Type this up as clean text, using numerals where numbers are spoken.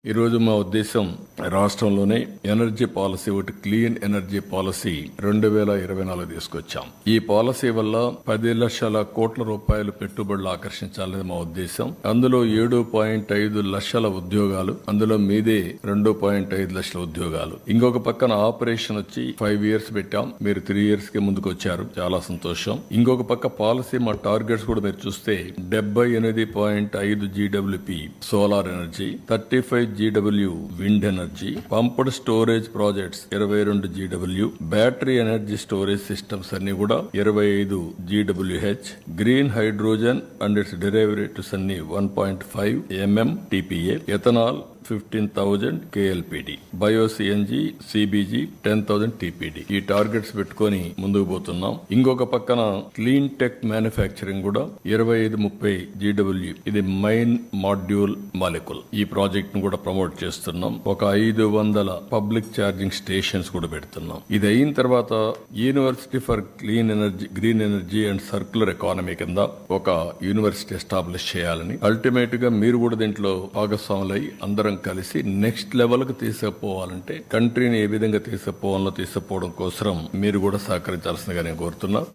ఈ రోజు మా ఉద్దేశం రాష్ట్రంలోనే ఎనర్జీ పాలసీ ఒకటి క్లీన్ ఎనర్జీ పాలసీ 2024 తీసుకొచ్చాం. ఈ పాలసీ వల్ల 10 లక్షల కోట్ల రూపాయలు పెట్టుబడులు ఆకర్షించాలని మా ఉద్దేశం. అందులో 7.5 లక్షల ఉద్యోగాలు, అందులో మీదే 2.5 లక్షల ఉద్యోగాలు. ఇంకొక పక్కన ఆపరేషన్ వచ్చి 5 ఇయర్స్ పెట్టాం, మీరు 3 ఇయర్స్ కి ముందుకు వచ్చారు, చాలా సంతోషం. ఇంకొక పక్క పాలసీ మా టార్గెట్స్ కూడా మీరు చూస్తే 78.5 GWP solar energy, 35 GW wind energy, pumped storage projects 22 GW, battery energy storage systems అన్ని కూడా 25 GWH, green hydrogen and it's derivatives అన్ని 1.5 MMTPA, ethanol 15,000 KLPD, bio CNG CBG 10,000 TPD. ఈ టార్గెట్స్ పెట్టుకొని ముందుకు పోతున్నాం. ఇంకొక పక్కన క్లీన్ టెక్ మ్యానుఫ్యాక్చరింగ్ కూడా 25-30 GW, ఇది మైన్ మాడ్యూల్ మాలిక్యూల్. ఈ ప్రాజెక్ట్ ను కూడా ప్రమోట్ చేస్తున్నాం. ఒక 500 పబ్లిక్ ఛార్జింగ్ స్టేషన్స్ కూడా పెడుతున్నాం. ఇది అయిన తర్వాత university for clean energy, green energy and circular economy కింద ఒక యూనివర్సిటీ ఎస్టాబ్లిష్ చేయాలని, అల్టిమేట్ గా మీరు కూడా దీంట్లో భాగస్వాములై అందరం కలిసి నెక్స్ట్ లెవెల్ కు తీసుకుపోవాలంటే కంట్రీని ఏ విధంగా తీసుకుపోవాలో తీసుకుపోవడం కోసం మీరు కూడా సహకరించాల్సిందిగా నేను కోరుతున్నా.